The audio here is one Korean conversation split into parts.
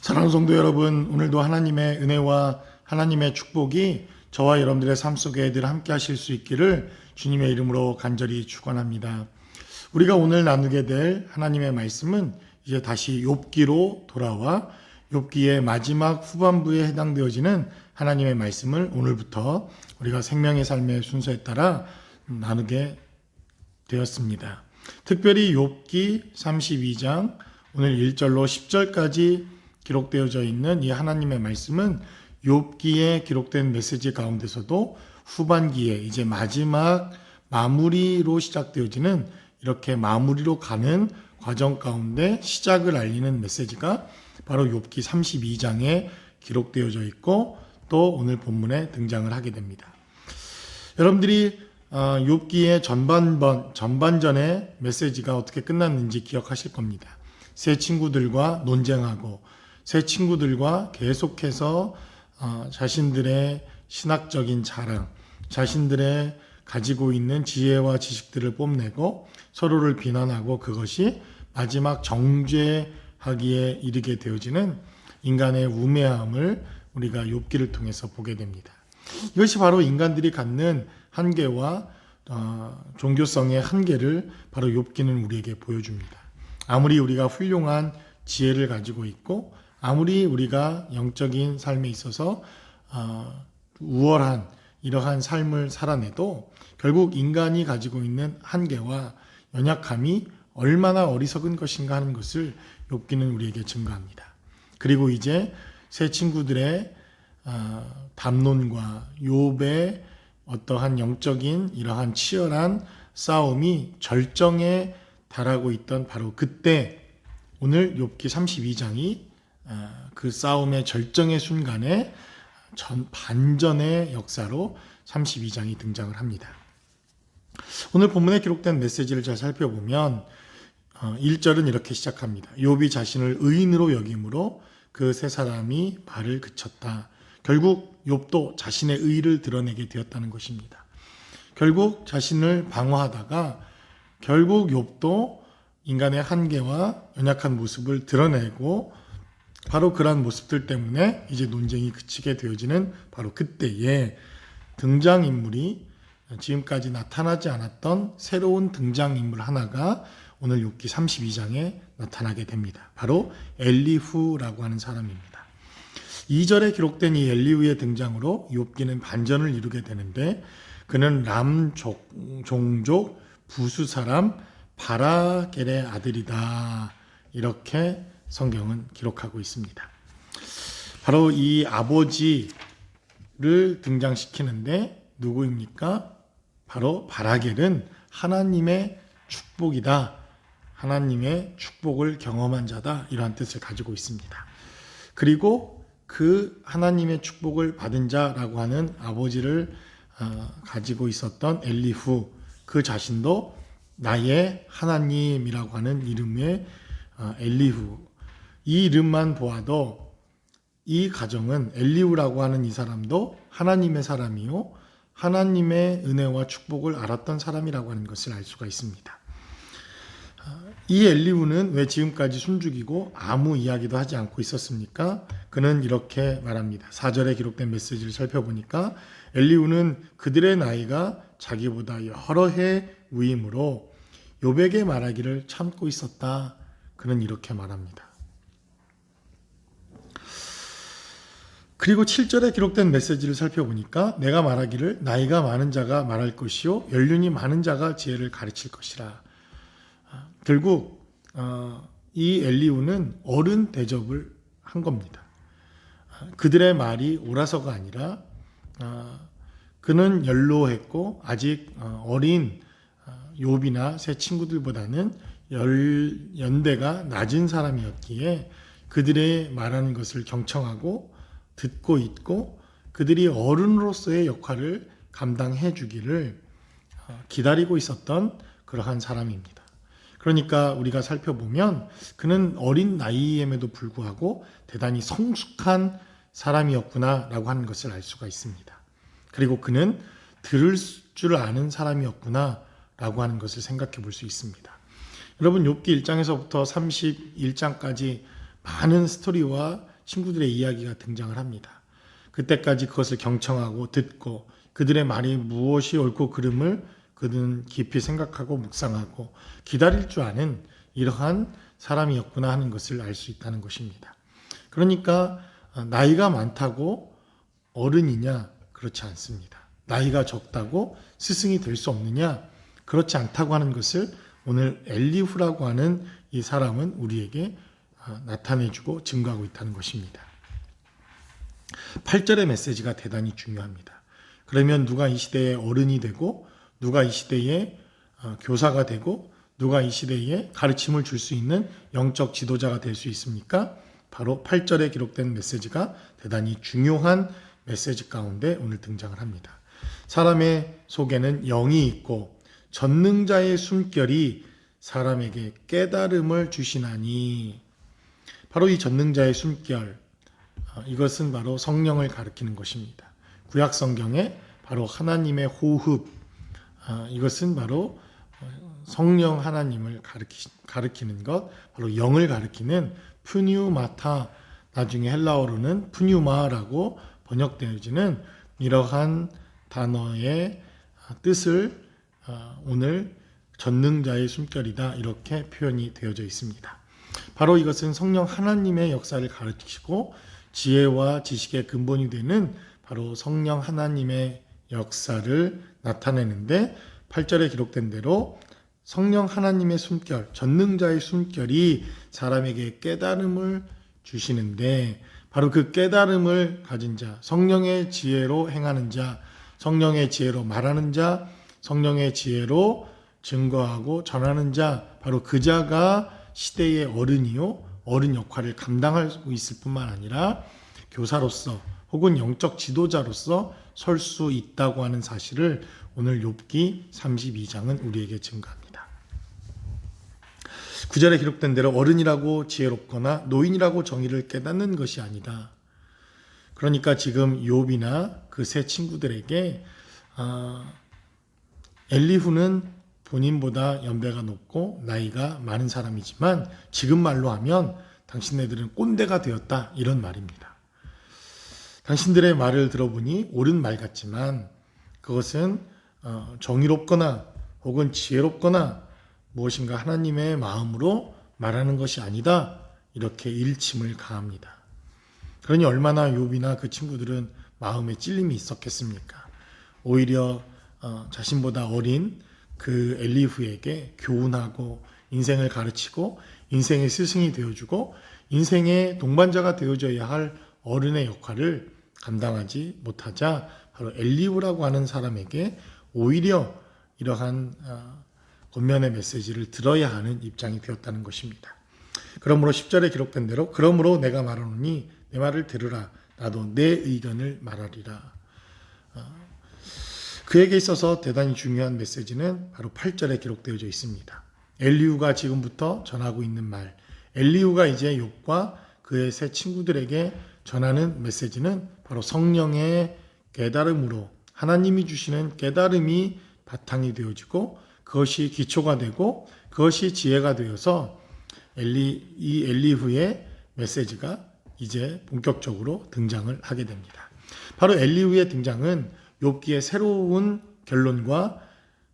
사랑하는 성도 여러분, 오늘도 하나님의 은혜와 하나님의 축복이 저와 여러분들의 삶 속에 늘 함께 하실 수 있기를 주님의 이름으로 간절히 축원합니다. 우리가 오늘 나누게 될 하나님의 말씀은 이제 다시 욥기로 돌아와 욥기의 마지막 후반부에 해당되어지는 하나님의 말씀을 오늘부터 우리가 생명의 삶의 순서에 따라 나누게 되었습니다. 특별히 욥기 32장 오늘 1절로 10절까지 기록되어져 있는 이 하나님의 말씀은 욥기에 기록된 메시지 가운데서도 후반기에 이제 마지막 마무리로 시작되어지는 이렇게 마무리로 가는 과정 가운데 시작을 알리는 메시지가 바로 욥기 32장에 기록되어져 있고 또 오늘 본문에 등장을 하게 됩니다. 여러분들이 욥기의 전반전의 메시지가 어떻게 끝났는지 기억하실 겁니다. 세 친구들과 논쟁하고 세 친구들과 계속해서 자신들의 신학적인 자랑, 자신들의 가지고 있는 지혜와 지식들을 뽐내고 서로를 비난하고 그것이 마지막 정죄하기에 이르게 되어지는 인간의 우매함을 우리가 욥기를 통해서 보게 됩니다. 이것이 바로 인간들이 갖는 한계와 종교성의 한계를 바로 욥기는 우리에게 보여줍니다. 아무리 우리가 훌륭한 지혜를 가지고 있고 아무리 우리가 영적인 삶에 있어서 우월한 이러한 삶을 살아내도 결국 인간이 가지고 있는 한계와 연약함이 얼마나 어리석은 것인가 하는 것을 욥기는 우리에게 증거합니다. 그리고 이제 세 친구들의 담론과 욥의 어떠한 영적인 이러한 치열한 싸움이 절정에 달하고 있던 바로 그때 오늘 욥기 32장이 그 싸움의 절정의 순간에 반전의 역사로 32장이 등장을 합니다. 오늘 본문에 기록된 메시지를 잘 살펴보면 1절은 이렇게 시작합니다. 욥이 자신을 의인으로 여김으로 그 세 사람이 발을 그쳤다. 결국 욥도 자신의 의를 드러내게 되었다는 것입니다. 결국 자신을 방어하다가 결국 욥도 인간의 한계와 연약한 모습을 드러내고 바로 그러한 모습들 때문에 이제 논쟁이 그치게 되어지는 바로 그때에 등장인물이 지금까지 나타나지 않았던 새로운 등장인물 하나가 오늘 욥기 32장에 나타나게 됩니다. 바로 엘리후라고 하는 사람입니다. 2절에 기록된 이 엘리후의 등장으로 욥기는 반전을 이루게 되는데 그는 람 종족 부수 사람 바라겔의 아들이다. 이렇게 성경은 기록하고 있습니다. 바로 이 아버지를 등장시키는데 누구입니까? 바로 바라겔은 하나님의 축복이다. 하나님의 축복을 경험한 자다. 이러한 뜻을 가지고 있습니다. 그리고 그 하나님의 축복을 받은 자라고 하는 아버지를 가지고 있었던 엘리후 그 자신도 나의 하나님이라고 하는 이름의 엘리후 이 이름만 보아도 이 가정은 엘리후라고 하는 이 사람도 하나님의 사람이요 하나님의 은혜와 축복을 알았던 사람이라고 하는 것을 알 수가 있습니다. 이 엘리후는 왜 지금까지 숨죽이고 아무 이야기도 하지 않고 있었습니까? 그는 이렇게 말합니다. 4절에 기록된 메시지를 살펴보니까 엘리후는 그들의 나이가 자기보다 여러 해 위임으로 욥에게 말하기를 참고 있었다. 그는 이렇게 말합니다. 그리고 7절에 기록된 메시지를 살펴보니까 내가 말하기를 나이가 많은 자가 말할 것이요 연륜이 많은 자가 지혜를 가르칠 것이라. 결국 이 엘리후는 어른 대접을 한 겁니다. 그들의 말이 옳아서가 아니라 그는 연로했고 아직 어린 욥이나 새 친구들보다는 연대가 낮은 사람이었기에 그들의 말하는 것을 경청하고 듣고 있고 그들이 어른으로서의 역할을 감당해 주기를 기다리고 있었던 그러한 사람입니다. 그러니까 우리가 살펴보면 그는 어린 나이임에도 불구하고 대단히 성숙한 사람이었구나라고 하는 것을 알 수가 있습니다. 그리고 그는 들을 줄 아는 사람이었구나라고 하는 것을 생각해 볼 수 있습니다. 여러분 욥기 1장에서부터 31장까지 많은 스토리와 친구들의 이야기가 등장을 합니다. 그때까지 그것을 경청하고 듣고 그들의 말이 무엇이 옳고 그름을 그들은 깊이 생각하고 묵상하고 기다릴 줄 아는 이러한 사람이었구나 하는 것을 알 수 있다는 것입니다. 그러니까 나이가 많다고 어른이냐? 그렇지 않습니다. 나이가 적다고 스승이 될 수 없느냐? 그렇지 않다고 하는 것을 오늘 엘리후라고 하는 이 사람은 우리에게 나타내주고 증거하고 있다는 것입니다. 8절의 메시지가 대단히 중요합니다. 그러면 누가 이 시대의 어른이 되고 누가 이 시대의 교사가 되고 누가 이 시대에 가르침을 줄 수 있는 영적 지도자가 될 수 있습니까? 바로 8절에 기록된 메시지가 대단히 중요한 메시지 가운데 오늘 등장을 합니다. 사람의 속에는 영이 있고 전능자의 숨결이 사람에게 깨달음을 주시나니, 바로 이 전능자의 숨결, 이것은 바로 성령을 가리키는 것입니다. 구약 성경에 바로 하나님의 호흡, 이것은 바로 성령 하나님을 가리키는 것, 바로 영을 가리키는 푸뉴마타, 나중에 헬라어로는 푸뉴마라고 번역되어지는 이러한 단어의 뜻을 오늘 전능자의 숨결이다 이렇게 표현이 되어져 있습니다. 바로 이것은 성령 하나님의 역사를 가르치고 지혜와 지식의 근본이 되는 바로 성령 하나님의 역사를 나타내는데, 8절에 기록된 대로 성령 하나님의 숨결, 전능자의 숨결이 사람에게 깨달음을 주시는데, 바로 그 깨달음을 가진 자, 성령의 지혜로 행하는 자, 성령의 지혜로 말하는 자, 성령의 지혜로 증거하고 전하는 자, 바로 그 자가 시대의 어른이요, 어른 역할을 감당하고 있을 뿐만 아니라 교사로서 혹은 영적 지도자로서 설 수 있다고 하는 사실을 오늘 욥기 32장은 우리에게 증거합니다. 9절에 기록된 대로 어른이라고 지혜롭거나 노인이라고 정의를 깨닫는 것이 아니다. 그러니까 지금 욥이나 그 세 친구들에게 엘리후는 본인보다 연배가 높고 나이가 많은 사람이지만 지금 말로 하면 당신네들은 꼰대가 되었다, 이런 말입니다. 당신들의 말을 들어보니 옳은 말 같지만 그것은 정의롭거나 혹은 지혜롭거나 무엇인가 하나님의 마음으로 말하는 것이 아니다, 이렇게 일침을 가합니다. 그러니 얼마나 욥이나 그 친구들은 마음에 찔림이 있었겠습니까? 오히려 자신보다 어린 그 엘리후에게 교훈하고 인생을 가르치고 인생의 스승이 되어주고 인생의 동반자가 되어줘야 할 어른의 역할을 감당하지 못하자 바로 엘리후라고 하는 사람에게 오히려 이러한 권면의 메시지를 들어야 하는 입장이 되었다는 것입니다. 그러므로 10절에 기록된 대로 그러므로 내가 말하노니 내 말을 들으라, 나도 내 의견을 말하리라. 그에게 있어서 대단히 중요한 메시지는 바로 8절에 기록되어져 있습니다. 엘리후가 지금부터 전하고 있는 말, 엘리후가 이제 욥과 그의 세 친구들에게 전하는 메시지는 바로 성령의 깨달음으로, 하나님이 주시는 깨달음이 바탕이 되어지고 그것이 기초가 되고 그것이 지혜가 되어서 이 엘리후의 메시지가 이제 본격적으로 등장을 하게 됩니다. 바로 엘리후의 등장은 욥기의 새로운 결론과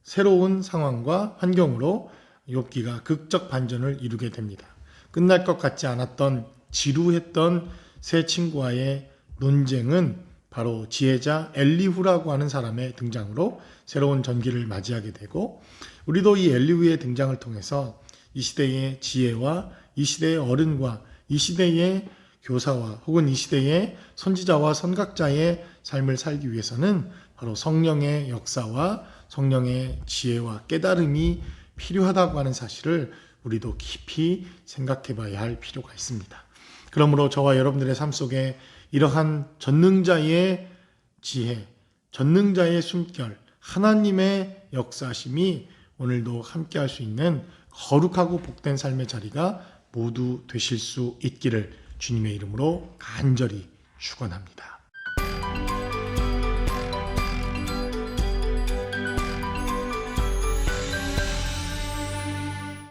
새로운 상황과 환경으로 욥기가 극적 반전을 이루게 됩니다. 끝날 것 같지 않았던 지루했던 세 친구와의 논쟁은 바로 지혜자 엘리후라고 하는 사람의 등장으로 새로운 전기를 맞이하게 되고, 우리도 이 엘리후의 등장을 통해서 이 시대의 지혜와 이 시대의 어른과 이 시대의 교사와 혹은 이 시대의 선지자와 선각자의 삶을 살기 위해서는 바로 성령의 역사와 성령의 지혜와 깨달음이 필요하다고 하는 사실을 우리도 깊이 생각해 봐야 할 필요가 있습니다. 그러므로 저와 여러분들의 삶 속에 이러한 전능자의 지혜, 전능자의 숨결, 하나님의 역사심이 오늘도 함께 할 수 있는 거룩하고 복된 삶의 자리가 모두 되실 수 있기를 주님의 이름으로 간절히 축원합니다.